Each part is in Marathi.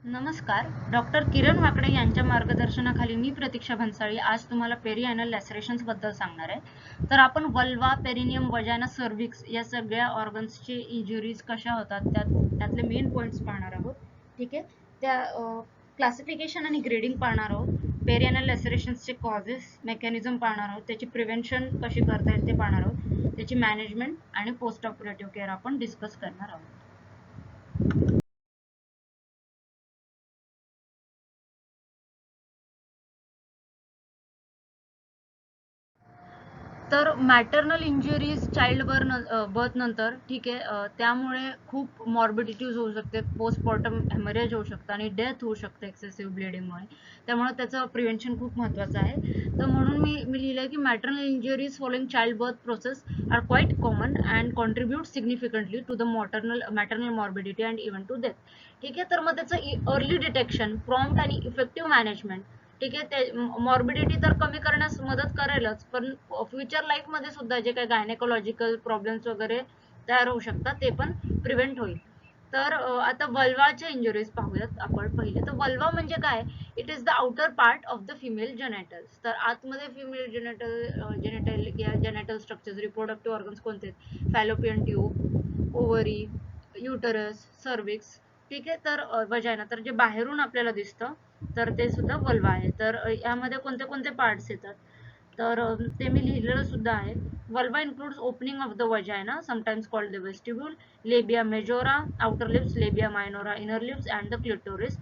नमस्कार, डॉक्टर किरण वाकडे यांच्या मार्गदर्शनाखाली मी प्रतीक्षा भन्साळी आज तुम्हाला पेरिअॅनल लॅसरेशन्स बद्दल सांगणार आहे. तर आपण वल्वा, पेरिनियम, वजाना, सर्व्हिक्स या सगळ्या ऑर्गन्सचे इंजुरीज कशा होतात त्यातले मेन पॉइंट्स पाहणार आहोत. ठीक आहे, त्या क्लासिफिकेशन आणि ग्रेडिंग पाहणार आहोत. पेरिअॅनल लॅसरेशन्सचे कॉजेस, मेकॅनिझम पाहणार आहोत. त्याची प्रिव्हेन्शन कशी करता येईल ते पाहणार आहोत. त्याची मॅनेजमेंट आणि पोस्ट ऑपरेटिव्ह केअर आपण डिस्कस करणार आहोत. तर मॅटर्नल इंजुरीज चाइल्ड बर्थ नंतर ठीक आहे, त्यामुळे खूप मॉर्बिडिटीज होऊ शकते, पोस्टमॉर्टम हेमरेज होऊ शकतं आणि डेथ होऊ शकते एक्सेसिव्ह ब्लिडिंगमुळे. त्यामुळे त्याचं प्रिव्हेन्शन खूप महत्त्वाचं आहे. तर म्हणून मी लिहिलं की maternal injuries following child birth process are quite common and contribute significantly to the maternal morbidity and even to death. ठीक आहे, तर मग त्याचं अर्ली डिटेक्शन, प्रॉम्प्ट आणि इफेक्टिव्ह मॅनेजमेंट, ठीक आहे, ते मॉर्बिडिटी तर कमी करण्यास मदत करेलच, पण फ्युचर लाईफ मध्ये सुद्धा जे काही गायनेकोलॉजिकल प्रॉब्लेम्स वगैरे तयार होऊ शकतात ते पण प्रिव्हेंट होईल. तर आता वल्वाच्या इंजुरीज पाहूयात आपण पहिले. तर वल्वा म्हणजे काय? It is the outer part of the female genitals. तर आतमध्ये female genital structures, reproductive organs कोणते? फॅलोपियन ट्यूब, ओव्हरी, युटरस, सर्व्हिक्स, ठीक आहे. तर वजायना, तर जे बाहेरून आपल्याला दिसतं तर ते सुद्धा वल्वा आहे. तर यामध्ये कोणते कोणते पार्ट्स येतात तर ते मी लिहिलेलं सुद्धा आहे. Vulva includes opening of the vagina, sometimes called the vestibule, labia majora, outer lips, labia minora, inner lips and the clitoris.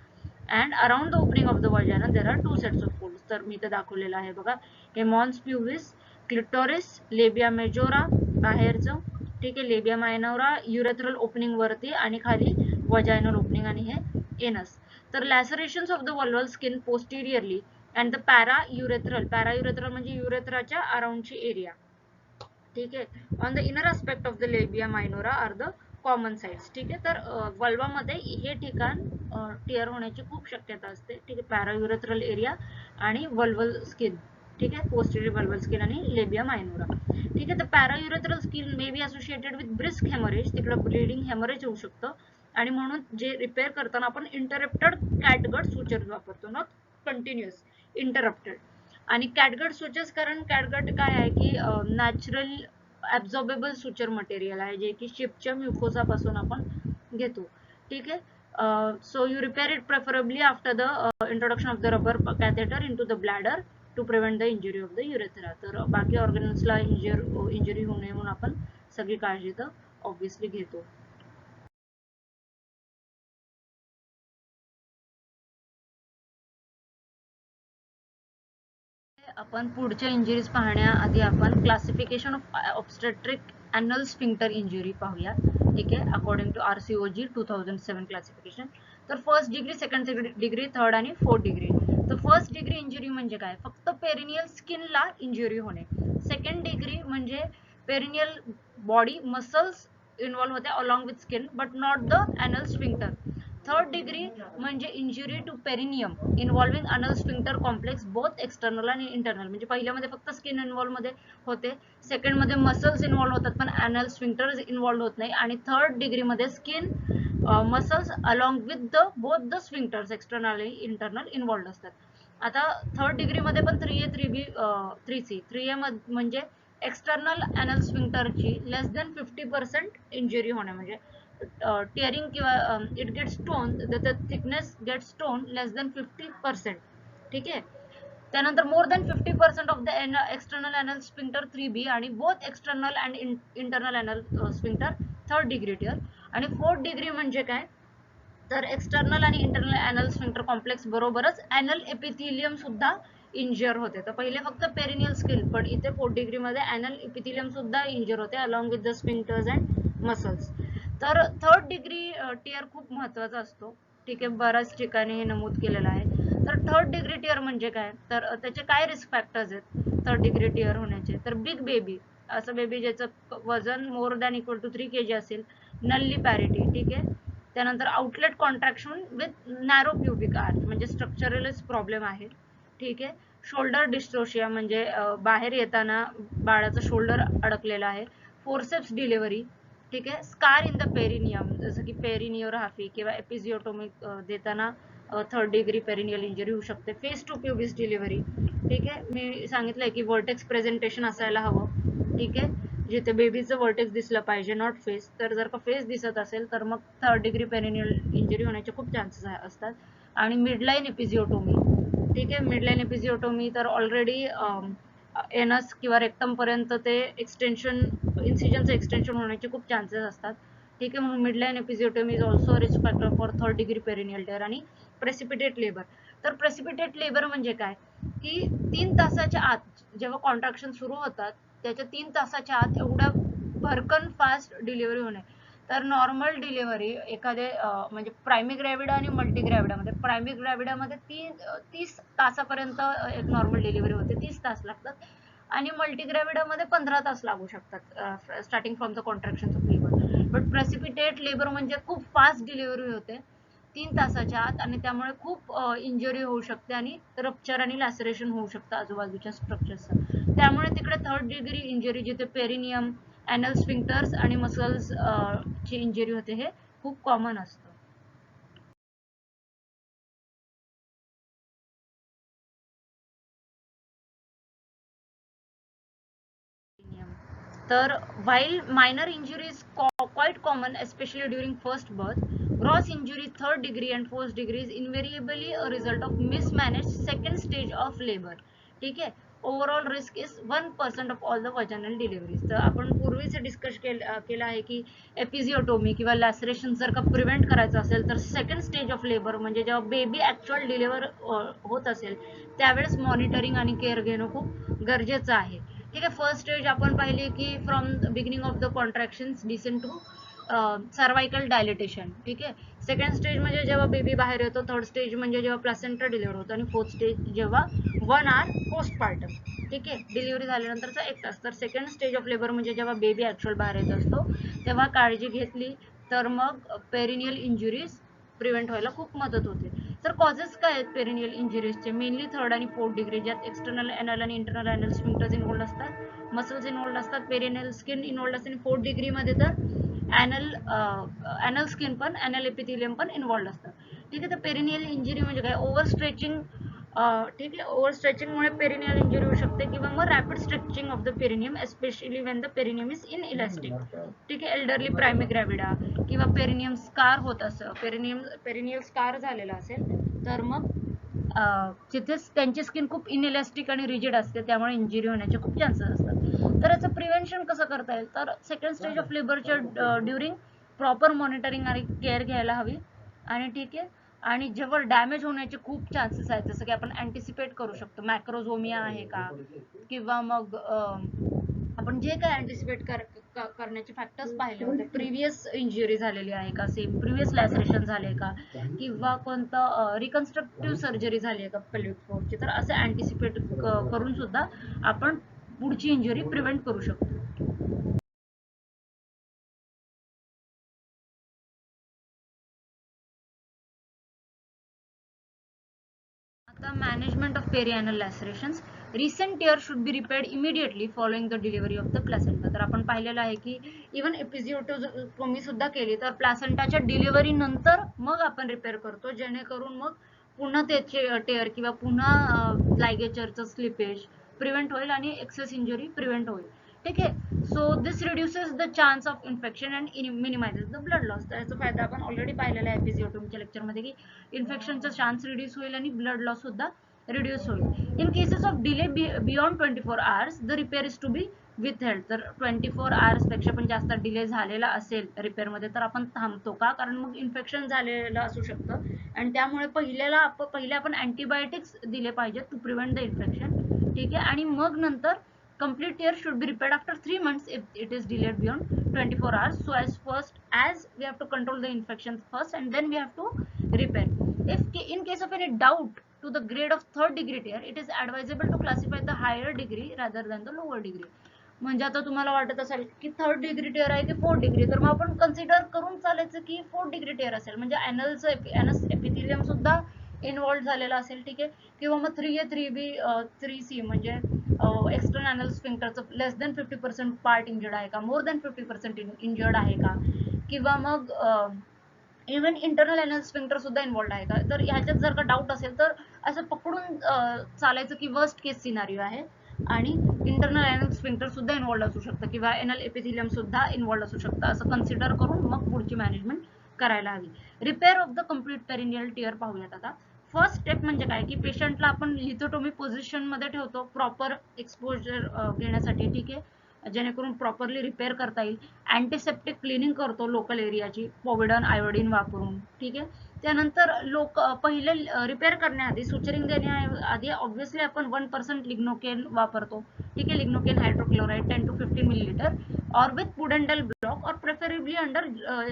And around the opening of the vagina there are two sets of folds. तर मी ते दाखवलेलं आहे बघा. हे mons pubis, clitoris, labia majora बाहेरचं, ठीक आहे, लेबिया मायनोरा युरेथ्रल ओपनिंग वरती आणि खाली वजायनल ओपनिंग आणि हे एनस. तर lacerations of the vulval skin posteriorly and the paraurethral म्हणजे युरेथ्राच्या अराउंडची एरिया, ठीक आहे, on the inner aspect of the labia minora are the common sites. ठीक आहे, तर वल्वामध्ये हे ठिकाण टिअर होण्याची खूप शक्यता असते. ठीक आहे, पॅरायुरेथ्रल एरिया आणि वल्वल स्किन, ठीक आहे, पोस्टेरियर वल्वल स्किन आणि लेबिया मायनोरा. ठीक आहे, तर paraurethral skin may be associated with brisk haemorrhage, तिकडे ब्लिडिंग हेमरेज होऊ शकतं आणि म्हणून जे रिपेअर करताना आपण इंटरप्टेड कॅटगट सुचर वापरतो, नॉट कंटिन्युअस, इंटरप्टेड. आणि कॅटगट सुचर्स, कारण कॅटगट काय आहे की नॅचरल ऍब्झॉर्बेबल सुचर मटेरियल आहे जे की शिपच्या म्युकोसा पासून आपण घेतो. ठीक आहे, so you repair it preferably after the introduction of the rubber catheter into the bladder to prevent the injury of the urethra. तर बाकी ऑर्गन्सला इंजुरी होऊ नये म्हणून आपण सगळी काळजी तर ऑब्व्हियसली घेतो. आपण पुढच्या इंजुरीज पाहण्याआधी आपण classification of obstetric anal sphincter injury पाहूया. ठीक आहे, अकॉर्डिंग टू RCOG 2007 क्लासिफिकेशन. तर first degree, second degree, third आणि फोर्थ डिग्री. तर फर्स्ट डिग्री इंजुरी म्हणजे काय? फक्त पेरिनियल स्किनला इंजुरी होणे. सेकंड डिग्री म्हणजे पेरिनियल बॉडी मसल्स इन्व्हॉल्व होते along with skin but not the anal sphincter. Third degree म्हणजे injury to perineum involving Anal sphincter complex both external आणि इंटरनल. म्हणजे पहिल्यामध्ये फक्त स्किन इन्व्हॉल्व मध्ये होते, सेकंड मध्ये मसल्स इन्व्हॉल्व होतात पण अनल स्फिंक्टर इन्व्हॉल्व होत नाही, आणि थर्ड डिग्री मध्ये skin muscles along with the both the sphincters external आणि इंटरनल इन्व्हॉल्व असतात. आता थर्ड डिग्री मध्ये पण 3A 3B 3C. 3A म्हणजे एक्सटर्नल अॅनल स्फिंक्टरची लेस दॅन 50% इंजुरी होणे, म्हणजे टिअरिंग किंवा it gets torn, the thickness gets torn less than 50%. ठीक आहे, त्यानंतर more than 50% of the external anal sphincter 3B आणि both external and internal anal sphincter third degree tear. आणि फोर्थ डिग्री म्हणजे काय? तर एक्सटर्नल आणि इंटरनल अॅनल स्फिंक्टर कॉम्प्लेक्स बरोबरच अॅनल एपिथिलियम सुद्धा इंजर होते. तर पहिले फक्त पेरिनियल स्किन, पण इथे फोर्थ डिग्री मध्ये अॅनल एपिथिलियम सुद्धा इंजर होते along with the sphincters and muscles. तर थर्ड डिग्री टिअर खूप महत्वाचा असतो. ठीक आहे, बऱ्याच ठिकाणी हे नमूद केलेलं आहे. तर थर्ड डिग्री टिअर म्हणजे काय? तर त्याचे काय रिस्क फॅक्टर्स आहेत थर्ड डिग्री टिअर होण्याचे? तर बिग बेबी, असं बेबी ज्याचं वजन more than equal to 3 kg असेल, नल्ली पॅरिटी, ठीक आहे, त्यानंतर outlet contraction with narrow pubic arch म्हणजे स्ट्रक्चरलच प्रॉब्लेम आहे. ठीक आहे, शोल्डर डिस्ट्रोशिया म्हणजे बाहेर येताना बाळाचं शोल्डर अडकलेलं आहे. फोर्सेप्स डिलिव्हरी, ठीक आहे, स्कार इन द पेरिनियम जसं की पेरिनियोग्राफी किंवा एपिजिओटोमी देताना थर्ड डिग्री पेरिनियल इंजुरी होऊ शकते. फेस टू प्युबिस डिलिव्हरी, ठीक आहे, मी सांगितलंय की वर्टेक्स प्रेझेंटेशन असायला हवं, ठीक आहे, जिथे बेबीचं वर्टेक्स दिसलं पाहिजे, नॉट फेस. तर जर का फेस दिसत असेल तर मग थर्ड डिग्री पेरिनियल इंजुरी होण्याचे खूप चान्सेस असतात. आणि मिडलाईन एपिजिओटोमी, ठीक आहे, मिडलाईन एपिजिओटोमी तर ऑलरेडी एनस किंवा रेक्टम पर्यंत ते एक्सटेन्शन, इन्सिजनचं एक्सटेन्शन होण्याचे खूप चान्सेस असतात, ठीक आहे. म्हणून midline episiotomy is also risk factor for third degree perineal tear. आणि प्रेसिपिटेट लेबर, तर प्रेसिपिटेट लेबर म्हणजे काय की 3 तासाच्या आत जेव्हा कॉन्ट्रॅक्शन सुरू होतात त्याच्या 3 तासाच्या आत एवढ्या भरकन फास्ट डिलिव्हरी होणे. तर नॉर्मल डिलिव्हरी एखादे म्हणजे प्रायमिक ग्रॅव्हिडा आणि मल्टी ग्रॅव्हिडामध्ये, प्रायमिक ग्रॅव्हिडामध्ये 30 तासापर्यंत एक नॉर्मल डिलिव्हरी होते, 30 तास लागतात. आणि मल्टी ग्रॅव्हिडामध्ये 15 तास लागू शकतात starting from the contraction of labour. But precipitate labour म्हणजे खूप फास्ट डिलिव्हरी होते 3 तासाच्या आत, आणि त्यामुळे खूप इंजुरी होऊ शकते आणि रप्चर आणि लॅसरेशन होऊ शकतं आजूबाजूच्या स्ट्रक्चर्सचं. त्यामुळे तिकडे थर्ड डिग्री इंजुरी जिथे पेरिनियम, एनल स्फिंक्टर्स आणि मसल्स ची इंजुरी होते हे खूप कॉमन असतं. तर while minor injuries quite common especially during first birth, gross injury third degree and fourth degree is invariably a result of mismanaged second stage of labor, ठीक आहे. Overall risk is 1% of all the vaginal deliveries. तर आपण पूर्वीच डिस्कस केलं आहे की एपिजिओटोमी किंवा लॅसरेशन जर का प्रिव्हेंट करायचं असेल तर सेकंड स्टेज ऑफ लेबर म्हणजे जेव्हा बेबी ऍक्च्युअल डिलिव्हर होत असेल त्यावेळेस मॉनिटरिंग आणि केअर घेणं खूप गरजेचं आहे, ठीक आहे. फर्स्ट स्टेज आपण पाहिली की from beginning of the contractions descent to cervical dilatation, ठीक आहे. सेकंड स्टेज म्हणजे जेव्हा बेबी बाहेर येतो, थर्ड स्टेज म्हणजे जेव्हा प्लासेंटा डिलिव्हर होतो, आणि फोर्थ स्टेज जेव्हा 1 आवर पोस्टपार्टम, ठीक आहे, डिलिव्हरी झाल्यानंतरचा 1 तास. तर सेकंड स्टेज ऑफ लेबर म्हणजे जेव्हा बेबी ऍक्च्युअल बाहेर येत असतो तेव्हा काळजी घेतली तर मग पेरिनियल इंजुरीज प्रिव्हेंट व्हायला खूप मदत होते. तर कॉजेस काय आहेत पेरिनियल इंजुरीजचे? मेनली थर्ड आणि फोर्थ डिग्री, ज्यात एक्सटर्नल एनल आणि इंटरनल एनल स्फिंक्टर्स इन्व्हॉल्ड असतात, मसल्स इन्व्हॉल्ड असतात, पेरिनियल स्किन इन्व्हॉल्ड असते, आणि फोर्थ डिग्रीमध्ये तर एनल स्किन पण, एनल एपिथिलियम पण इन्व्हॉल्ड असतात, ठीक आहे. तर पेरिनियल इंजुरी म्हणजे काय? ओव्हर स्ट्रेचिंग, ठीक आहे, ओव्हर स्ट्रेचिंगमुळे पेरिनियल इंजुरी होऊ शकते, किंवा मग rapid stretching of the perineum especially Wien the perineum is in elastic, ठीक आहे. एल्डरली प्रायमिक ग्रॅव्हिडा किंवा पेरिनियम स्कार होत असं, पेरिनियल स्कार झालेला असेल तर मग जिथे त्यांची स्किन खूप इनइलास्टिक आणि रिजिड असते त्यामुळे इंजुरी होण्याचे खूप चान्सेस असतात. तर याचं प्रिव्हेन्शन कसं करता येईल? तर सेकंड स्टेज ऑफ लेबरच्या ड्युरिंग प्रॉपर मॉनिटरिंग आणि केअर घ्यायला हवी, आणि ठीक आहे. आणि जेव्हा डॅमेज होण्याचे खूप चान्सेस आहेत, जसं की आपण अँटिसिपेट करू शकतो मॅक्रोझोमिया आहे का, किंवा मग आपण जे काय अँटिसिपेट करण्याचे फॅक्टर्स पाहिले होते, प्रिव्हियस इंजुरी झालेली आहे का, सेम प्रिव्हियस लॅसरेशन झाले का, किंवा कोणतं रिकन्स्ट्रक्टिव्ह सर्जरी झाली आहे का पेल्विक फ्लोअरची, तर असे अँटिसिपेट करून सुद्धा आपण पुढची इंजुरी प्रिव्हेंट करू शकतो. आता management of perineal lacerations. Recent tear should be repaired immediately following the delivery of the placenta. तर आपण पाहिलेलं आहे की इव्हन एपिजिओटोमी सुद्धा केली तर प्लासेंटाच्या डिलिव्हरी नंतर मग आपण रिपेअर करतो, जेणेकरून मग पुन्हा त्याचे टेअर किंवा पुन्हा लायगेचरचं स्लिपेज प्रिव्हेंट होईल आणि एक्सेस इंजुरी प्रिव्हेंट होईल, ठीक आहे. So this reduces the chance of infection and minimises the blood loss. तर याचा फायदा आपण ऑलरेडी पाहिलेला आहे एपिजिओटोमीच्या लेक्चरमध्ये की इन्फेक्शनचा चान्स रिड्यूस होईल आणि ब्लड लॉस सुद्धा रिड्यूस होईल. In cases of delay beyond 24 hours the repair is to be withheld. तर 24 आवर्स पेक्षा पण जास्त डिले झालेला असेल रिपेअरमध्ये तर आपण थांबतो का? कारण मग इन्फेक्शन झालेलं असू शकतं आणि त्यामुळे पहिले आपण अँटीबायोटिक्स दिले पाहिजेत टू प्रिव्हेंट द इन्फेक्शन, ठीक आहे. आणि मग नंतर complete tear should be repaired after 3 months if it is delayed beyond 24 hours. So as we have to control the infection first and then we have to repair. If in case of any doubt to the grade of third degree tear, it is advisable to classify the higher degree rather than the lower degree. म्हणजे आता तुम्हाला वाटत असेल की थर्ड डिग्री टेअर आहे की फोर्थ डिग्री, तर मग आपण कन्सिडर करून चालायचं की फोर्थ डिग्री टेअर असेल म्हणजे एनस एपिथिलियम सुद्धा इन्व्हॉल्व झालेला असेल, ठीक आहे. किंवा मग 3A 3B 3C म्हणजे एक्सटर्नल एनल स्फिंक्टरचं लेस दॅन 50% पार्ट इंजर्ड आहे का, मोर दॅन 50% इंजर्ड आहे का, किंवा मग इव्हन इंटरनल एनल स्फिंक्टर सुद्धा इन्व्हॉल्ड आहे का, तर ह्याच्यात जर का डाऊट असेल तर असं पकडून चालायचं की वर्स्ट केस सिनारिओ आहे आणि इंटरनल एनल स्फिंक्टर सुद्धा इन्व्हॉल्ड असू शकतं किंवा एनल एपिथिलियम सुद्धा इन्व्हॉल्ड असू शकतं, असं कन्सिडर करून मग पुढची मॅनेजमेंट करायला हवी. Repair of the complete perineal tear पाहूयात आता. फर्स्ट स्टेप म्हणजे काय की पेशंटला आपण लिथोटोमी पोझिशन मध्ये ठेवतो प्रॉपर एक्सपोजर घेण्यासाठी, ठीक आहे, जेणेकरून प्रॉपरली रिपेअर करता येईल. अँटीसेप्टिक क्लिनिंग करतो लोकल एरियाची पॉव्हिडन आयोडीन वापरून, ठीक आहे. त्यानंतर पहिले रिपेअर करण्याआधी सुचरिंग देण्याआधी ऑब्व्हियसली आपण 1% लिग्नोकेन वापरतो, ठीक आहे. लिग्नोकेन हायड्रोक्लोराइड 10 to 15 मिलीलीटर और विथ पुडेंटल ब्लॉक और प्रेफरेबली अंडर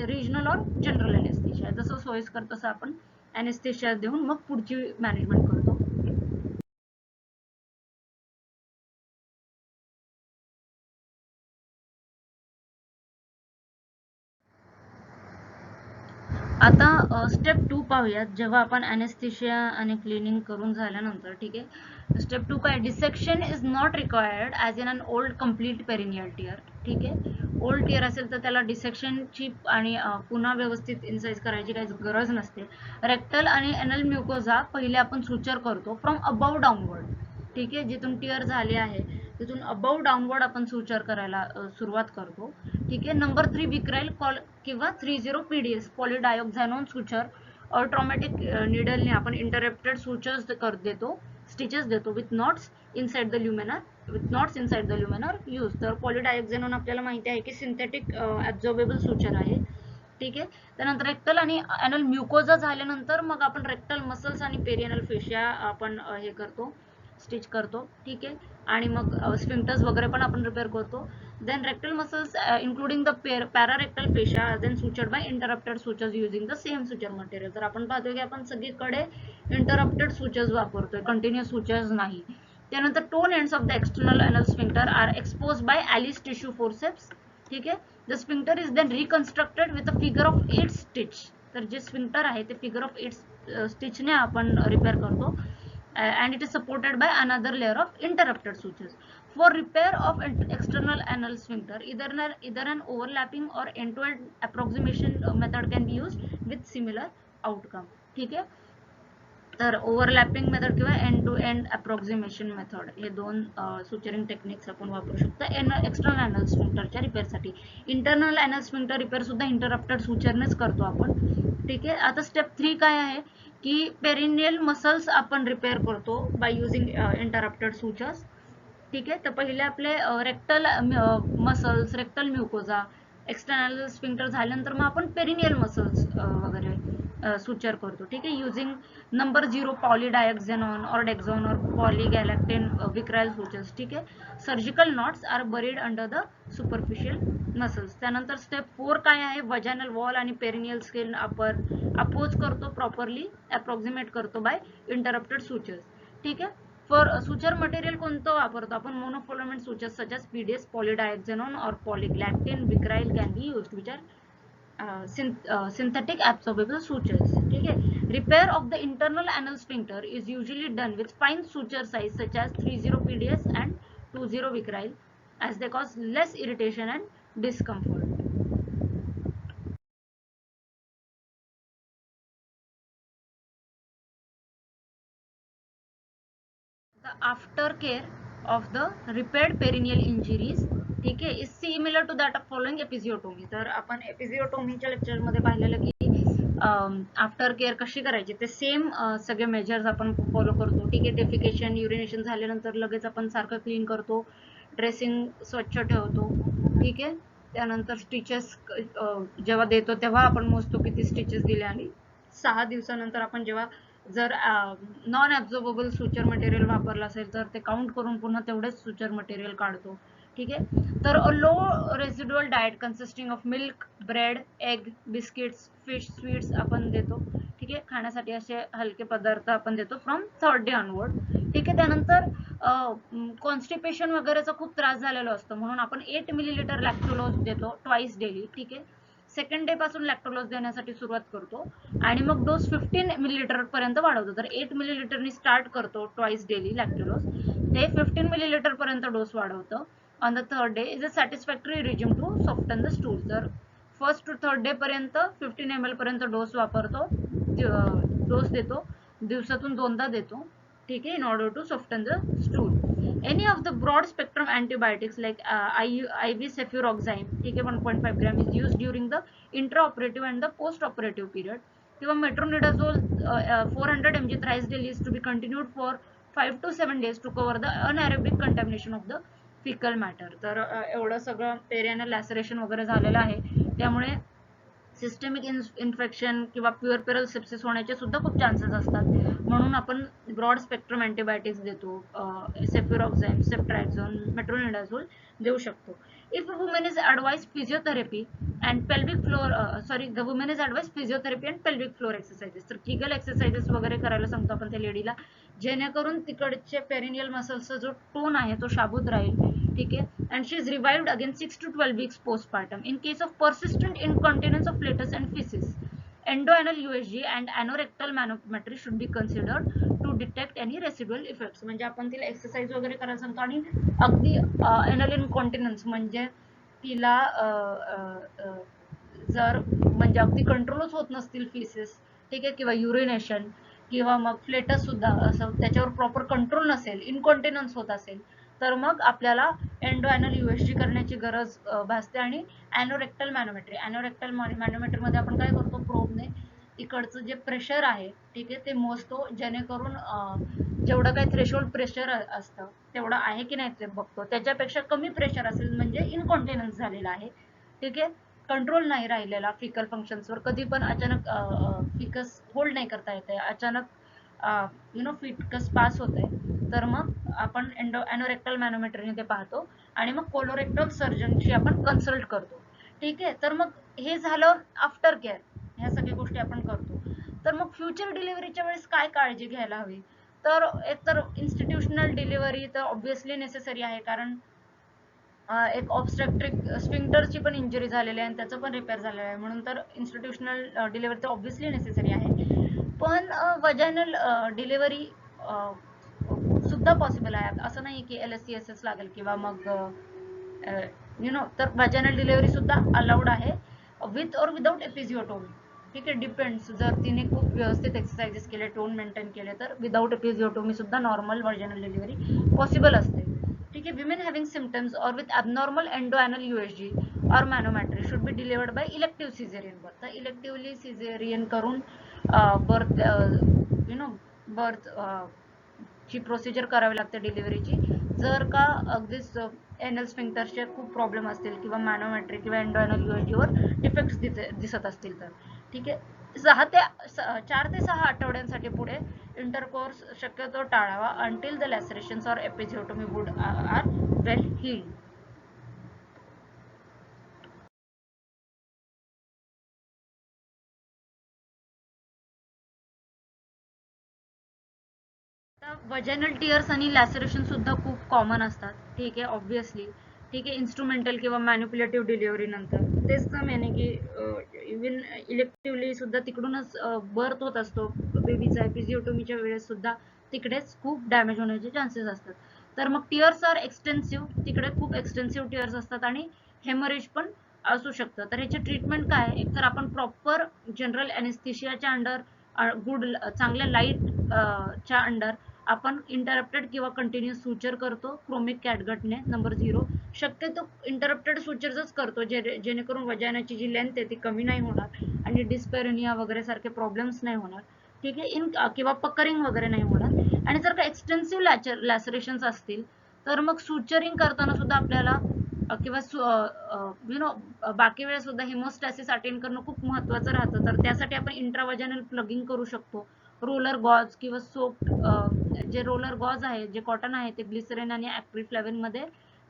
रिजनल और जनरल एनेस्थेशिया, जसं सोयीस्कर तसं आपण एनेस्थेशिया देऊन मग पुढची मॅनेजमेंट करतो. आता स्टेप 2 पाहूयात. जेव्हा आपण एनेस्थेशिया आणि क्लिनिंग करून झाल्यानंतर, ठीक आहे, स्टेप 2 काय, dissection is not required as in an old complete perineal tear, ठीक आहे. ओल्ड टिअर असेल तर त्याला डिसेक्शनची आणि पुन्हा व्यवस्थित इन्साइज करायची काही गरज नसते. रेक्टल आणि एनल म्युकोझा पहिले आपण सुचर करतो फ्रॉम अबाव डाऊनवर्ड, ठीक आहे. जिथून टिअर झाले आहे तिथून अबाव डाऊनवर्ड आपण सुचर करायला सुरुवात करतो, ठीक आहे. नंबर 3 विक्राईल कॉल किंवा 30 PDS polydioxanone suture or traumatic निडलने आपण इंटरप्टेड सुचर्स देतो, स्टिचेस देतो with knots inside the lumen use. तर पॉलीडायोक्झॅनोन आपल्याला माहिती आहे की सिंथेटिक ऍब्झॉर्बेबल सुचर आहे, ठीक आहे. त्यानंतर रेक्टल आणि एनल म्युकोजा झाल्यानंतर मग आपण रेक्टल मसल्स आणि पेरियनल फेशिया आपण हे करतो, स्टिच करतो, ठीक आहे. आणि मग स्फिंक्टर्स वगैरे पण आपण रिपेअर करतो. Then rectal muscles including the pararectal fascia then sutured by interrupted sutures using the same suture material. तर आपण पाहतो की आपण सगळीकडे इंटरप्टेड सुचर्स वापरतोय, कंटिन्युअस सुचर्स नाही. त्यानंतर torn ends of the external anal sphincter are expose by Allis tissue forceps, ठीक आहे. The sphincter is then reconstructed with a figure of 8 stitch. तर जे स्फिंक्टर आहे ते फिगर ऑफ 8 स्टिचने आपण रिपेअर करतो. And it is supported by another layer of interrupted sutures. For repair of external anal sphincter, either an overlapping or end-to-end approximation method can be used with similar outcome, ठीक आहे. तर ओव्हरलॅपिंग मेथड किंवा end to end approximation method हे दोन सुचरिंग टेक्निक्स आपण वापरू शकतो एक्सटर्नल एनल स्फिंक्टरच्या repair. Internal anal sphincter repair सुद्धा इंटरप्टेड सुचरनेच करतो आपण, ठीक आहे. आता स्टेप 3 काय आहे की पेरिनियल मसल्स आपण रिपेअर करतो बाय युजिंग इंटरप्टेड सुचर्स, ठीक आहे. तर पहिले आपले rectal muscles, rectal mucosa, external sphincter झाल्यानंतर मग आपण पेरिनियल मसल्स वगैरे सुचर करतो, ठीक आहे, युजिंग नंबर 0 पॉलीडायक्झेनॉन और डेक्झॉन और पॉलीगॅलॅक्टेन विक्रायल सुचर्स, ठीक आहे. Surgical knots are buried under the superficial muscles. त्यानंतर स्टेप 4 काय आहे, वजानल वॉल आणि पेरिनियल स्किन आपण अपोज करतो, प्रॉपरली अप्रॉक्सिमेट करतो बाय इंटरप्टेड सुचर्स, ठीक आहे. फॉर सुचर मटेरियल कोणतं वापरतो आपण, monofilament sutures such as PDS, polydioxanone or polyglactin vicryl can be used which are synthetic absorbable sutures, ठीक है. Repair of the internal anal sphincter is usually done with fine suture size such as 30 PDS and 20 Vicryl as they cause less irritation and discomfort. The aftercare of the repaired perineal injuries, ठीक आहे, is similar to that of following episiotomy. तर आपण एपिजिओटोमीच्या लेक्चर मध्ये पाहिलेलं की आफ्टर केअर कशी करायची ते सेम सगळे मेजर्स आपण फॉलो करतो, ठीक आहे. डेफिकेशन युरिनेशन झाल्यानंतर लगेच आपण सारखं क्लीन करतो, ड्रेसिंग स्वच्छ ठेवतो, ठीक आहे. त्यानंतर स्टिचेस जेव्हा देतो तेव्हा आपण मोजतो किती स्टिचेस दिले आणि 6 दिवसानंतर आपण जेव्हा जर नॉन ऍब्झॉर्बेबल सुचर मटेरियल वापरलं असेल तर ते काउंट करून पुन्हा तेवढेच सुचर मटेरियल काढतो, ठीक आहे. तर low residual diet consisting of milk, bread, egg, biscuits, fish, sweets आपण देतो, ठीक आहे. खाण्यासाठी असे हलके पदार्थ आपण देतो फ्रॉम 3rd डे ऑनवर्ड, ठीक आहे. त्यानंतर कॉन्स्टिपेशन वगैरेचा खूप त्रास झालेला असतो म्हणून आपण 8 मिलीलीटर लॅक्टोलोज देतो ट्वाइस डेली, ठीक आहे. सेकंड डे पासून लॅक्टोलोज देण्यासाठी सुरुवात करतो आणि मग डोस 15 मिलीलीटर पर्यंत वाढवतो. तर 8 मिलीलीटरनी स्टार्ट करतो ट्वाइस डेली लॅक्टोलोज, ते 15 मिलीलीटर पर्यंत डोस वाढवतो. On the 3rd day is a satisfactory regime to soften the stool. तर फर्स्ट टू थर्ड डे पर्यंत 15 ml पर्यंत डोस वापरतो, डोस देतो, दिवसातून 2दा देतो, ठीक आहे, in order to soften the stool. Any of the broad spectrum antibiotics like IV cefuroxime, ठीक आहे, 1.5 gram is use during the intra operative and the post operative period. किंवा metronidazole 400 mg thrice daily is to be continued for 5 to 7 days to cover the anaerobic contamination of the fecal matter. तर एवढं सगळं पेरियनल लॅसरेशन वगैरे झालेलं आहे, त्यामुळे सिस्टमिक इन्फेक्शन किंवा प्युअरपेरल सेप्सिस होण्याचे सुद्धा खूप चान्सेस असतात. म्हणून आपण ब्रॉड स्पेक्ट्रम अँटीबायोटिक्स देतो, सेफ्युरॉक्झाईम, सेफ्ट्राक्झोन, मेट्रोनिडाझोल देऊ शकतो. If a woman is advised physiotherapy and pelvic floor, the woman is advised physiotherapy and pelvic floor exercises. तर किगल एक्सरसाइजेस वगैरे करायला सांगतो आपण त्या लेडीला, जेणेकरून तिकडचे पेरिनियल मसल्सचा जो टोन आहे तो शाबूत राहील, ठीक आहे. and she is revived again 6 to 12 weeks postpartum. In case of persistent incontinence of fetus and feces, endoanal USG and anorectal manometry should be considered to detect any residual effects. म्हणजे आपण तिला एक्सरसाइज वगैरे करायला सांगतो आणि अगदी एनल इनकॉन्टिनन्स म्हणजे तिला जर म्हणजे अगदी कंट्रोलच होत नसतील फिसेस, ठीक आहे, किंवा युरिनेशन किंवा मग फ्लेटस सुद्धा असं त्याच्यावर प्रॉपर कंट्रोल नसेल, इनकॉन्टिनन्स होत असेल, तर मग आपल्याला एंडोअॅनल USG करण्याची गरज भासते. आणि ॲनोरेक्टल मॅनोमेटर मध्ये आपण काय करतो, प्रोबने तिकडचं जे प्रेशर आहे, ठीक आहे, ते मोजतो, जेणेकरून जेवढं काही थ्रेशोल्ड प्रेशर असतं तेवढं आहे की नाही ते बघतो. त्याच्यापेक्षा कमी प्रेशर असेल म्हणजे इनकॉन्टिनन्स झालेला आहे, ठीक आहे, कंट्रोल नाही राहिलेला फिकल फंक्शन्सवर, कधी पण अचानक फिकस होल्ड नाही करता येते, अचानक फिकस पास होते, तर मग आपण ॲनोरेक्टल मॅनोमेटरने ते पाहतो आणि मग कोलोरेक्टल सर्जनशी आपण कन्सल्ट करतो, ठीक आहे. तर मग हे झालं आफ्टर केअर, ह्या सगळ्या गोष्टी आपण करतो. तर मग फ्युचर डिलिव्हरीच्या वेळेस काय काळजी घ्यायला हवी, तर एकतर इन्स्टिट्यूशनल डिलिव्हरी तर ऑब्व्हियसली नेसेसरी आहे, कारण एक ऑब्स्ट्रक्टिक स्फिंक्टरची पण इंजुरी झालेली आहे आणि त्याचं पण रिपेअर झालेलं आहे, म्हणून तर इन्स्टिट्यूशनल डिलिव्हरी तर ऑब्व्हियसली नेसेसरी आहे. पण वजायनल डिलिव्हरी सुद्धा पॉसिबल आहे, असं नाही की LSCSS लागेल किंवा मग तर वजायनल डिलिव्हरी सुद्धा अलाउड आहे विथ और विदाउट एपिजिओटोमी, ठीक आहे, डिपेंड्स. जर तिने खूप व्यवस्थित एक्सरसाइजेस केले, टोन मेंटेन केले, तर विदाउट एपिजिओटोमी सुद्धा नॉर्मल वजायनल डिलिव्हरी पॉसिबल असते, ठीक आहे. Women having symptoms or with abnormal endoanal USG or manometry should be delivered by elective caesarean birth. तर इलेक्टिव्हली सिझेरियन करून बर्थ ची प्रोसिजर करावी लागते डिलिव्हरीची. जर का अगदीच एनल स्फिंक्टरचे खूप प्रॉब्लेम असतील किंवा मॅनोमॅट्री किंवा एंडोअॅनल USG वर डिफेक्ट्स दिसत असतील तर, ठीक आहे. 4 ते 6 आठवड्यांसाठी पुढे इंटरकोर्स शक्यतो टाळावा until the lacerations or episiotomy would are well healed. Vaginal tears आणि लॅसरेशन सुद्धा खूप कॉमन असतात, ठीक आहे, ऑब्व्हियसली, ठीक आहे. इन्स्ट्रुमेंटल किंवा मॅन्युप्युलेटिव्ह डिलिव्हरी नंतर तेच तर मेन आहे की इव्हन इलेक्टिव्हली सुद्धा तिकडूनच बर्थ होत असतो बेबीचा, एपिजिओटोमीच्या वेळेस सुद्धा तिकडेच खूप डॅमेज होण्याचे चान्सेस असतात. तर मग टिअर्स आर एक्सटेन्सिव्ह, तिकडे खूप एक्सटेन्सिव्ह टिअर्स असतात आणि हेमरेज पण असू शकतं. तर ह्याचे ट्रीटमेंट काय आहे, एकतर आपण प्रॉपर जनरल एनेस्थेशियाच्या अंडर, गुड चांगल्या लाईट च्या अंडर आपण इंटरप्टेड किंवा कंटिन्युअस सुचर करतो क्रोमिक कॅटगटने. नंबर 0, शक्यतो इंटरप्टेड सुचर्सच करतो, जेणेकरून वजायनाची जी लेंथ आहे ती कमी नाही होणार आणि डिस्पेरेनिया वगैरे सारखे प्रॉब्लेम्स नाही होणार, ठीक आहे, किंवा पकरिंग वगैरे नाही होणार. आणि जर का एक्सटेन्सिव्ह लॅसरेशन्स असतील तर मग सुचरिंग करताना सुद्धा आपल्याला किंवा बाकी वेळेस सुद्धा हिमोस्टॅसिस अटेन करणं खूप महत्त्वाचं राहतं. तर त्यासाठी आपण इंट्रावजायनल प्लगिंग करू शकतो. रोलर गॉज किंवा सोप, जे रोलर गॉज आहे, जे कॉटन आहे, ते ग्लिसरीन आणि ॲक्रिफ्लॅविन मध्ये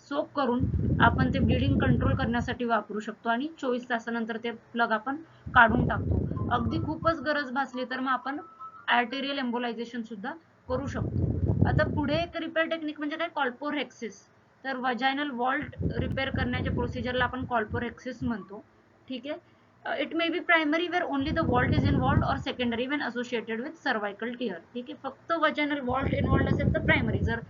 सोप करून आपण ते ब्लिडिंग कंट्रोल करण्यासाठी वापरू शकतो आणि 24 तासानंतर ते प्लग आपण काढून टाकतो. अगदी खूपच गरज भासली तर मग आपण आर्टेरियल एम्बोलायझेशन सुद्धा करू शकतो. आता पुढे एक रिपेअर टेक्निक म्हणजे काय, कॉल्पोरेक्सिस. तर वजायनल वॉल्ट रिपेअर करण्याच्या प्रोसिजरला आपण कॉल्पोरेक्सिस म्हणतो, ठीक आहे. It may be primary where only the vault is involved or secondary when associated with cervical tear, ठीक आहे. फक्त वजायनल वॉल्ट इन्वॉल्व्ड असेल तर प्रायमरी, जर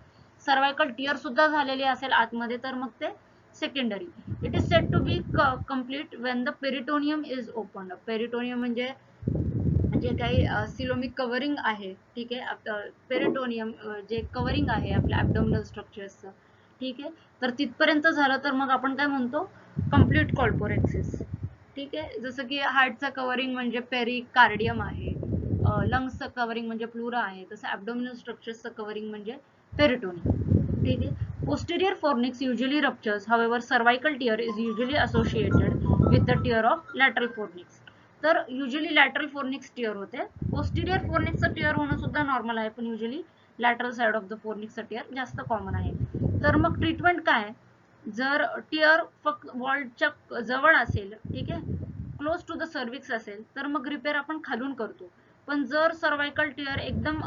सर्वायकल टिअर सुद्धा झालेली असेल आतमध्ये तर मग ते secondary. It is said to be complete when the peritoneum is opened. Peritoneum म्हणजे जे काही सिलोमिक कव्हरिंग आहे, ठीक आहे, पेरिटोनियम जे कव्हरिंग आहे आपल्या ॲब्डोमिनल स्ट्रक्चर्सचं, ठीक आहे, तर तिथपर्यंत झालं तर मग आपण काय म्हणतो, कम्प्लीट कॉल्पोरेक्सिस. ठीक आहे, जसं की हार्टचं कव्हरिंग म्हणजे पेरिकार्डियम आहे, लंग्सचं कव्हरिंग म्हणजे प्लुरा आहे, तसं ॲब्डोमिनल स्ट्रक्चर्सचं कव्हरिंग म्हणजे पेरिटोनियम. ठीक आहे, posterior fornix usually ruptures, however cervical tear is usually associated with the tear of lateral fornix. तर युजली लॅटरल फोर्निक्स टियर होते. पोस्टेरियर फोर्निक्सचं टियर होणं सुद्धा नॉर्मल आहे, पण usually lateral side of the फोर्निक्सचं टियर जास्त कॉमन आहे. तर मग ट्रीटमेंट काय, जर टियर फक्त वॉलच्या जवळ असेल, ठीक आहे, क्लोज टू द सर्विक्स असेल, तर मग रिपेअर आपण खालून करतो. पण जर सर्वायकल टियर एकदम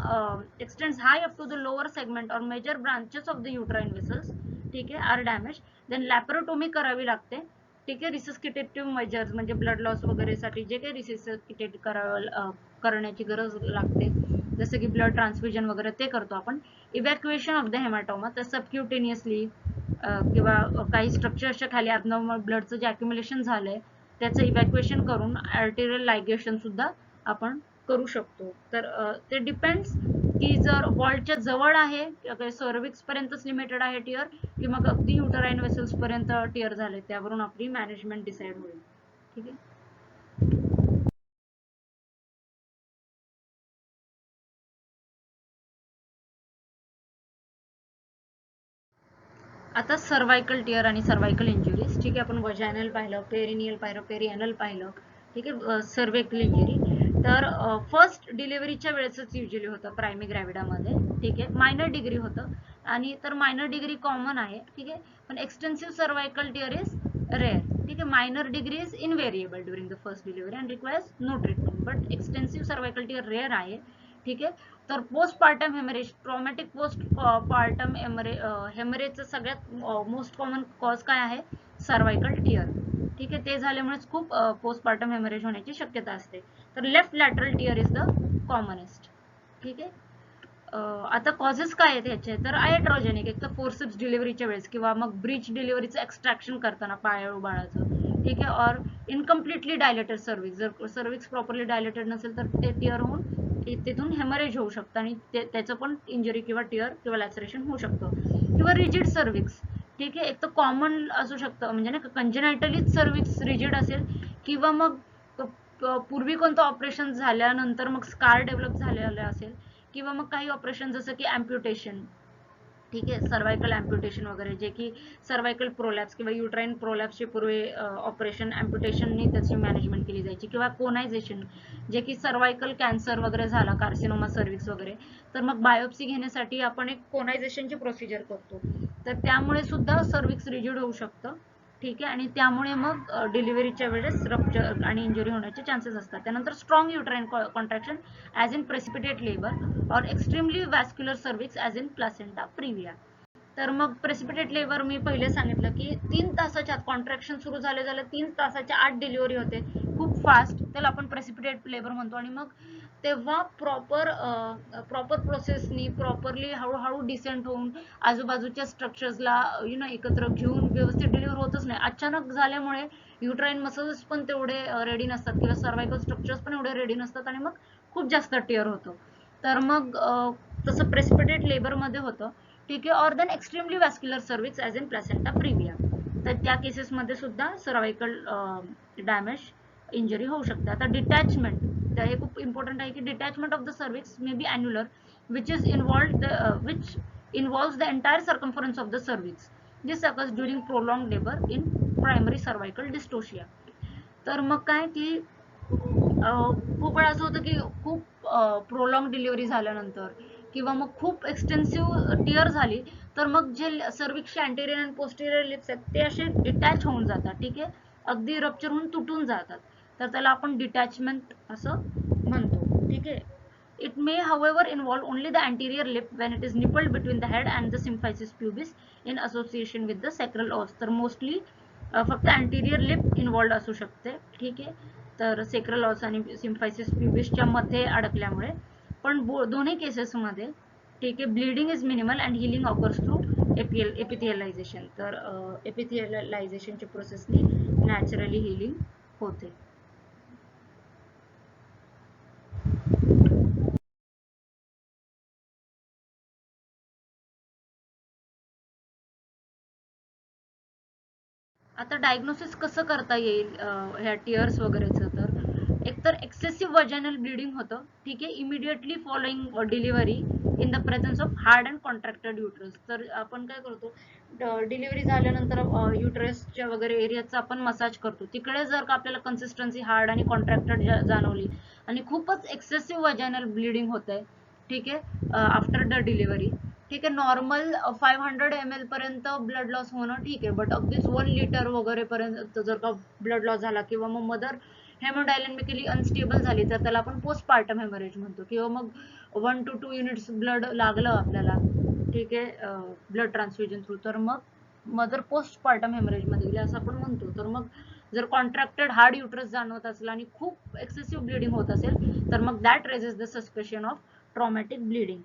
extends high up to the lower segment or major branches of the uterine vessels, ठीक आहे, आर डॅमेज, देन लॅपरोटोमी करावी लागते. ठीक आहे, रिसस्किटेटिव्ह मेजर्स म्हणजे ब्लड लॉस वगैरे साठी जे काही रिसस्किटेट करण्याची गरज लागते, जसं की ब्लड ट्रान्सफ्युजन वगैरे ते करतो आपण. इव्हॅक्युएशन ऑफ द हेमाटोमा, तर सबक्युटेनियसली किंवा काही स्ट्रक्चरच्या खाली ॲबनॉर्मल ब्लडचं जे अक्युम्युलेशन झालंय त्याचं इव्हॅक्युएशन करून आर्टेरियल लायगेशन सुद्धा आपण करू शकतो. तर ते डिपेंड्स की जर वॉलच्या जवळ आहे, सर्विक्स पर्यंतच लिमिटेड आहे टियर, की मग अगदी युटराइन वेसल्स पर्यंत टियर झाले, त्यावरून आपली मॅनेजमेंट डिसाइड होईल. ठीक आहे. आता सर्वायकल टियर आणि सर्वायकल इंजुरीज. ठीक आहे, आपण वजायनल पाहिलं, पेरिनियल पाहिलं, पेरिएनल पाहिलं. ठीक आहे, सर्वायकल इंजुरी तर फर्स्ट डिलिव्हरीच्या वेळेसच युजली होतं प्रायमी ग्रॅव्हिडामध्ये. ठीक आहे, मायनर डिग्री होतं, आणि तर मायनर डिग्री कॉमन आहे. ठीक आहे, पण extensive cervical tear is rare. ठीक आहे, minor degree is invariable during the first delivery and requires no treatment, but extensive cervical tear rare आहे. ठीक आहे, तर पोस्टपार्टम हेमरेज, ट्रॉमॅटिक पोस्टपार्टम हेमरेजचं सगळ्यात मोस्ट कॉमन कॉज काय आहे, सर्वायकल टियर. ठीक आहे, ते झाल्यामुळेच खूप पोस्टपार्टम हेमरेज होण्याची शक्यता असते. तर left lateral tear is the commonest. ठीक आहे, आता कॉजेस काय आहेत ह्याचे, तर आयट्रोजेनिक, एक तर फोर्सेप्स डिलिव्हरीच्या वेळेस किंवा मग ब्रीच डिलिव्हरीचं एक्स्ट्रॅक्शन करताना पायाळू बाळाचं. ठीक आहे, और इनकम्प्लिटली डायलेटेड सर्विक्स, जर सर्विक्स प्रॉपरली डायलेटेड नसेल तर ते टियर होऊन तिथून हेमरेज होऊ शकतं आणि त्याचं पण इंजरी किंवा टियर किंवा लॅसरेशन होऊ शकतं. किंवा रिजिड सर्विक्स. ठीक आहे, एक तर कॉमन असू शकतं, म्हणजे ना कंजेनायटलीच सर्विक्स रिजिड असेल, किंवा मग पूर्वी कोणतं ऑपरेशन झाल्यानंतर मग स्कार डेव्हलप झालेलं असेल, किंवा मग काही ऑपरेशन जसं की अँप्युटेशन. ठीक आहे, सर्वायकल अँप्युटेशन वगैरे, जे की सर्वायकल प्रोलॅप्स किंवा युट्राइन प्रोलॅप्सचे पूर्वी ऑपरेशन अँप्युटेशननी त्याची मॅनेजमेंट केली जायची, किंवा कोनायझेशन, जे की सर्वायकल कॅन्सर वगैरे झाला, कार्सिनोमा सर्विक्स वगैरे, तर मग बायोप्सी घेण्यासाठी आपण एक कोनायझेशनची प्रोसिजर करतो, तर त्यामुळे सुद्धा सर्विक्स रिजिड होऊ शकतं. ठीक आहे, आणि त्यामुळे मग डिलिव्हरीच्या वेळेस रप्चर आणि इंजुरी होण्याचे चान्सेस असतात. त्यानंतर strong uterine contraction as in precipitate labour or extremely vascular cervix as in placenta previa. तर मग प्रेसिपिटेट लेबर मी पहिले सांगितलं की 3 तासाच्या आत कॉन्ट्रॅक्शन सुरू झाले 3 तासाच्या आत डिलिव्हरी होते, खूप फास्ट, त्याला आपण प्रेसिपिटेट लेबर म्हणतो. आणि मग तेव्हा प्रॉपर प्रोसेसनी प्रॉपरली हळूहळू डिसेंट होऊन आजूबाजूच्या स्ट्रक्चर्सला एकत्र घेऊन व्यवस्थित डिलिव्हर होतच नाही. अचानक झाल्यामुळे युट्राइन मसल्स पण तेवढे रेडी नसतात, किंवा सर्वायकल स्ट्रक्चर्स पण एवढे रेडी नसतात, आणि मग खूप जास्त टियर होतो. तर मग तसं प्रेसिपिटेट लेबरमध्ये होतं. ठीक आहे, or then extremely vascular cervix as in placenta previa, तर त्या केसेसमध्ये सुद्धा सर्वायकल डॅमेज इंजरी होऊ शकते. आता डिटॅचमेंट, तर हे खूप इम्पॉर्टंट आहे की detachment of the cervix may be annular which involves the entire circumference of the cervix. This occurs during prolong labour in primary cervical dystocia. तर मग काय की खूप वेळा असं होतं की खूप प्रोलॉंग डिलिव्हरी झाल्यानंतर, किंवा मग खूप एक्सटेन्सिव्ह टियर झाली, तर मग जे सर्विक्सचे अँटेरियर आणि पोस्टेरियर लिप्स आहेत ते असे डिटॅच होऊन जातात. ठीक आहे, अगदी रप्चर होऊन तुटून जातात, तर त्याला आपण डिटॅचमेंट असं म्हणतो. ठीक आहे, it may however involve only the anterior lip when it is nippled between the head and the symphysis pubis in association with the sacral os. तर मोस्टली फक्त अँटेरियर लिप इन्व्हॉल्ड असू शकते. ठीक आहे, तर सेक्रल ऑस आणि सिम्फायसिस प्युबिसच्या मध्ये अडकल्यामुळे. पण दोन्ही केसेसमध्ये ठीक आहे, bleeding is minimal and healing occurs through epithelialization. तर एपिथियलायझेशनच्या प्रोसेसने नॅचरली हिलिंग होते. आता डायग्नोसिस कसं करता येईल ह्या टिअर्स वगैरेचं? तर एकतर एक्सेसिव्ह वजायनल ब्लिडिंग होतं, ठीक आहे, immediately following delivery in the presence of hard and contracted uterus. तर आपण काय करतो, डिलिव्हरी झाल्यानंतर युट्रसच्या वगैरे एरियाचा आपण मसाज करतो. तिकडे जर का आपल्याला कन्सिस्टन्सी हार्ड आणि कॉन्ट्रॅक्टेड जाणवली आणि खूपच एक्सेसिव्ह वजायनल ब्लिडिंग होत आहे, ठीक आहे, आफ्टर द डिलिव्हरी, ठीक आहे, नॉर्मल 500 ml पर्यंत ब्लड लॉस होणं ठीक आहे, बट अगदीच 1 लिटर वगैरे पर्यंत जर का ब्लड लॉस झाला किंवा मग मदर हेमोडायनॅमिकली अनस्टेबल झाली तर त्याला आपण पोस्टपार्टम हेमरेज म्हणतो. किंवा मग 1 to 2 युनिट्स ब्लड लागलं आपल्याला, ठीक आहे, ब्लड ट्रान्सफ्युजन थ्रू, तर मग मदर पोस्टपार्टम हेमरेज मध्ये गेली असं आपण म्हणतो. तर मग जर कॉन्ट्रॅक्टेड हार्ड युट्रस जाणवत असेल आणि खूप एक्सेसिव्ह ब्लिडिंग होत असेल तर मग that raises the suspicion of traumatic bleeding.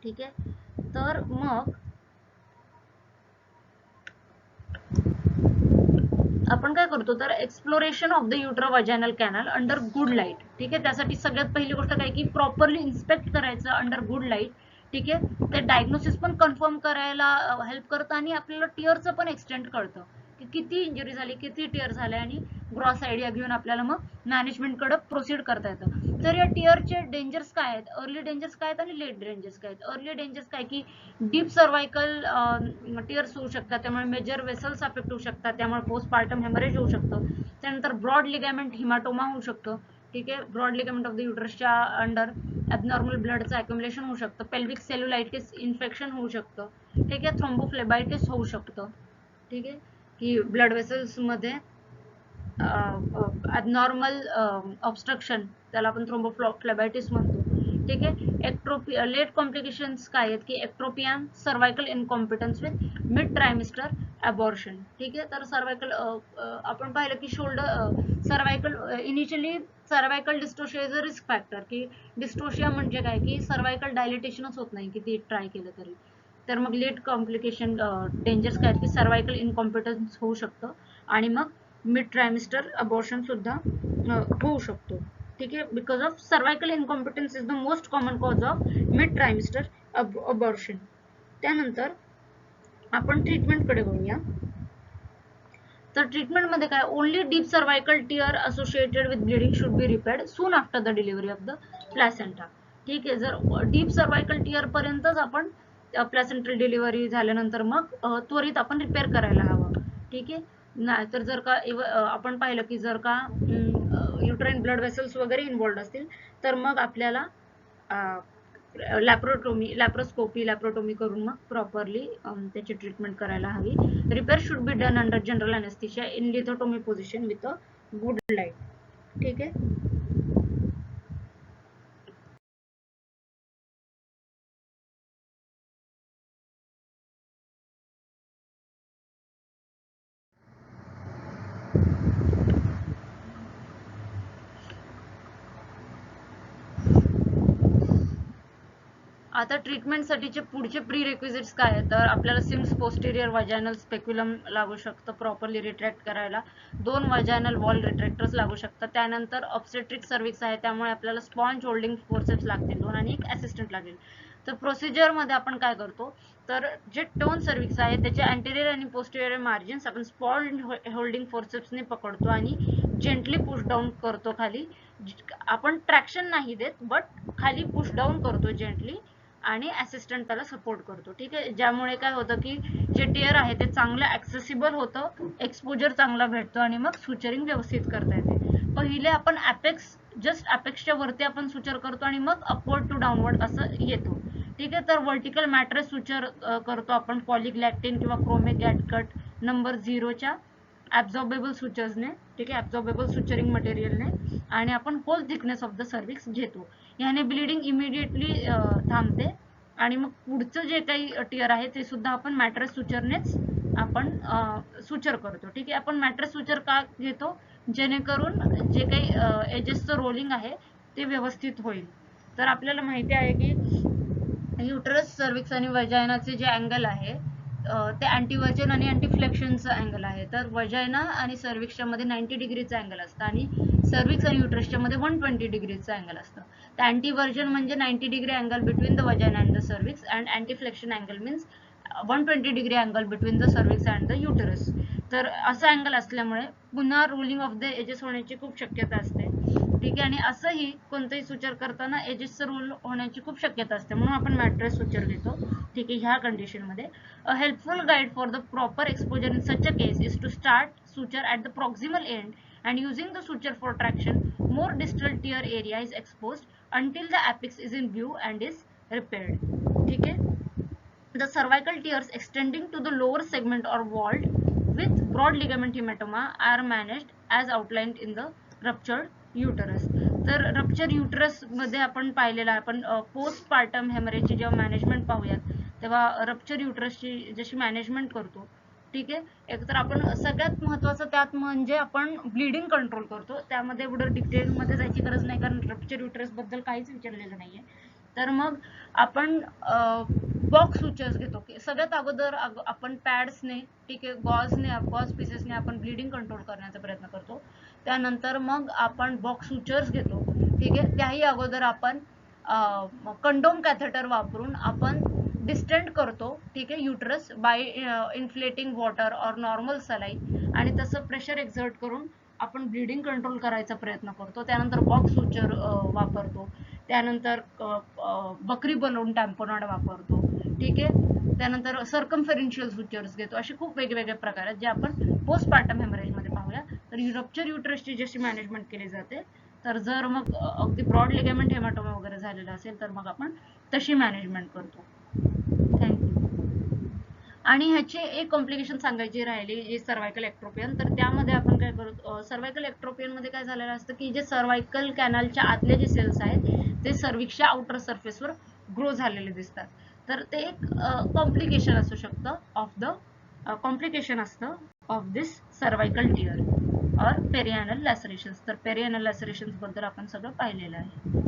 ठीक आहे, तर मग आपण काय करतो, तर exploration of the utero vaginal canal under good light. ठीक आहे, त्यासाठी सगळ्यात पहिली गोष्ट काय की प्रॉपरली इन्स्पेक्ट करायचं अंडर गुड लाईट. ठीक आहे, ते डायग्नोसिस पण कन्फर्म करायला हेल्प करतं आणि आपल्याला टिअरचं पण एक्सटेंट कळतं की किती इंजुरी झाली, किती टिअर झाले, आणि ग्रॉस आयडिया घेऊन आपल्याला मग मॅनेजमेंटकडे प्रोसीड करता येतं. तर या टिअरचे डेंजर्स काय आहेत, अर्ली डेंजर्स काय आहेत आणि लेट डेंजर्स काय आहेत. अर्ली डेंजर्स काय की डीप सर्वायकल टिअर्स होऊ शकतात, त्यामुळे मेजर वेसल्स अफेक्ट होऊ शकतात, त्यामुळे पोस्टपार्टम हेमरेज होऊ शकतं. त्यानंतर ब्रॉड लिगामेंट हिमाटोमा होऊ शकतो. ठीक आहे, ब्रॉड लिगामेंट ऑफ द युट्रसच्या अंडर ॲबनॉर्मल ब्लडचं अक्युमुलेशन होऊ शकतं. पेल्विक सेल्युलायटिस इन्फेक्शन होऊ शकतं. ठीक आहे, थ्रोम्बोफ्लेबायटिस होऊ शकतं. ठीक आहे, की ब्लड वेसल्स मध्ये ॲबनॉर्मल ऑब्स्ट्रक्शन, त्याला आपण थ्रोम्बोफ्लेबायटिस म्हणतो. ठीक आहे, लेट कॉम्प्लिकेशन्स काय आहेत की ectropion, cervical incompetence with mid trimester abortion. ठीक आहे, तर सर्वायकल आपण पाहिलं की cervical initially cervical dystocia is a risk factor. की डिस्टोशिया म्हणजे काय की सर्वायकल डायलिटेशनच होत नाही किती ट्राय केलं तरी. तर मग लेट कॉम्प्लिकेशन डेंजर्स काय की सर्वायकल इनकॉम्पिटन्स होऊ शकतं आणि मग मिड ट्रायमिस्टर अबॉर्शन सुद्धा होऊ शकतो. ठीक आहे, because of cervical incompetence is the most common cause of mid trimester abortion. त्यानंतर आपण ट्रीटमेंटकडे वळूया. तर ट्रीटमेंटमध्ये काय, only deep cervical tear associated with bleeding should be repaired soon after the delivery of the placenta. ठीक आहे, जर डीप सर्वायकल टिअर पर्यंतच आपण प्लॅसेंटल डिलिव्हरी झाल्यानंतर मग त्वरित आपण रिपेअर करायला हवं. ठीक आहे, नाही तर जर का आपण पाहिलं की जर का युट्राइन ब्लड वेसल्स वगैरे इन्व्हॉल्ड असतील तर मग आपल्याला लॅप्रोस्कोपी करून मग प्रॉपरली त्याची ट्रीटमेंट करायला हवी. Repair should be done under general anaesthesia in lithotomy position with a good light. ठीक आहे, आता ट्रीटमेंटसाठीचे पुढचे प्री रिक्विजिट्स काय आहेत, तर आपल्याला सिम्स पोस्टेरियर वजायनल स्पेक्युलम लागू शकतं प्रॉपरली रिट्रॅक्ट करायला. 2 वजायनल वॉल रिट्रॅक्टर्स लागू शकतात. त्यानंतर ऑब्स्टेट्रिक सर्व्हिक्स आहे, त्यामुळे आपल्याला स्पॉन्ज होल्डिंग फोर्सेप्स लागतील 2 आणि एक असिस्टंट लागेल. तर प्रोसिजरमध्ये आपण काय करतो, तर जे टोन सर्व्हिक्स आहे त्याचे अँटेरियर आणि पोस्टेरियर मार्जिन्स आपण स्पॉन्ज होल्डिंग फोर्सेप्सने पकडतो आणि जेंटली पुश डाऊन करतो खाली. आपण ट्रॅक्शन नाही देत, बट खाली पुश डाऊन करतो जेंटली आणि असिस्टंट त्याला सपोर्ट करतो. ठीक आहे, ज्यामुळे काय होतं की जे टिअर आहे ते चांगलं ऍक्सेसिबल होतं, एक्सपोजर चांगला भेटतो आणि मग सुचरिंग व्यवस्थित करता येते. पहिले आपण जस्ट अपेक्सच्या वरती आपण सुचर करतो आणि मग अपवर्ड टू डाऊनवर्ड असं येतो. ठीक आहे, तर व्हर्टिकल मॅट्रेस सुचर करतो आपण पॉलिग्लॅक्टिन किंवा क्रोमेगॅट नंबर 0च्या ऍब्झॉर्बेबल सुचर्सने. ठीक आहे, ऍब्झॉर्बेबल सुचरिंग मटेरियलने, आणि आपण होल थिकनेस ऑफ द सर्व्हिक्स घेतो. याने ब्लिडिंग इमिडिएटली थांबते आणि मग पुढचं जे काही टिअर आहे ते सुद्धा आपण मॅट्रेस सुचरनेच आपण सुचर करतो. ठीक आहे, आपण मॅट्रेस सुचर का घेतो, जेणेकरून जे काही एजेसचं रोलिंग आहे ते व्यवस्थित होईल. तर आपल्याला माहिती आहे की युटरस, सर्विक्स आणि वजायनाचे जे अँगल आहे ते अँटीवर्जन आणि अँटीफ्लेक्शनचं अँगल आहे. तर वजायना आणि सर्विक्सच्या मध्ये 90 डिग्रीचं अँगल असतं आणि सर्विक्स आणि युटरसच्या मध्ये 120 डिग्रीचं अँगल असतं. तर अँटीवर्जन म्हणजे 90 degree angle between the vagina and the cervix and anteflexion angle means 120 degree angle between the cervix and the uterus. तर असं अँगल असल्यामुळे पुन्हा रोलिंग ऑफ द एजेस होण्याची खूप शक्यता असते. ठीक आहे, आणि असंही कोणतेही सुचर करताना एजेसचं रोल होण्याची खूप शक्यता असते, म्हणून आपण मॅट्रेस सुचर घेतो. ठीक आहे, ह्या कंडिशन मध्ये a helpful guide for the proper exposure in such a case is to start suture at the proximal end and using the suture for traction, more distal tear area is exposed until the apex is in view and is repaired. ठीक है, the cervical tears extending to the lower segment or walled with broad ligament hematoma are managed as outlined in the ruptured uterus. तर रप्चर युटरस मध्ये आपण पाहिलेलं आहे, आपण पोस्टपार्टम हेमरेजची जेव्हा मॅनेजमेंट पाहूयात तेव्हा रप्चर युटरसची जशी मॅनेजमेंट करतो. ठीक आहे, एक तर आपण सगळ्यात महत्त्वाचं त्यात म्हणजे आपण ब्लिडिंग कंट्रोल करतो. त्यामध्ये एवढं डिटेलमध्ये जायची गरज नाही, कारण रप्चर युटरस बद्दल काहीच विचारलेलं नाहीये. तर मग आपण बॉक्स सुचर्स घेतो. सगळ्यात अगोदर आपण पॅड्सने, ठीक आहे, गॉज पीसेसने आपण ब्लिडिंग कंट्रोल करण्याचा प्रयत्न करतो. त्यानंतर मग आपण बॉक्स सुचर्स घेतो. ठीक आहे, त्याही अगोदर आपण कंडोम कॅथेटर वापरून आपण डिस्टेंट करतो. ठीक आहे, युटरस बाय इन्फ्लेटिंग वॉटर और नॉर्मल सलाईन, आणि तसं प्रेशर एक्झर्ट करून आपण ब्लिडिंग कंट्रोल करायचा प्रयत्न करतो. त्यानंतर बॉक्स सुचर वापरतो. त्यानंतर बकरी बलून टॅम्पोनॉड वापरतो. ठीक आहे, त्यानंतर सर्कमफेरेन्शियल सुचर्स घेतो. असे खूप वेगवेगळे प्रकार आहेत जे आपण पोस्टपार्टम हेमरेज मध्ये पाहूया. तर रप्चर युटरसची जशी मॅनेजमेंट केली जाते, तर जर मग अगदी ब्रॉड लिगामेंट हेमाटोमा वगैरे झालेला असेल तर मग आपण तशी मॅनेजमेंट करतो. थँक्यू. आणि ह्याची एक कॉम्प्लिकेशन सांगायची राहिली, जे सर्वायकल एक्ट्रोपियन. तर त्यामध्ये आपण काय करतो, सर्वायकल एक्ट्रोपियन मध्ये काय झालेलं असतं की जे सर्वायकल कॅनलच्या आतले जे सेल्स आहेत ते सर्विक्सच्या आउटर सरफेसवर ग्रो झालेले दिसतात. तर ते एक कॉम्प्लिकेशन असू शकतं कॉम्प्लिकेशन असतं ऑफ दिस सर्वायकल टियर और पेरियानल लॅसरेशन्स. तर पेरियानल लॅसरेशन्स बद्दल आपण सगळं पाहिलेलं आहे.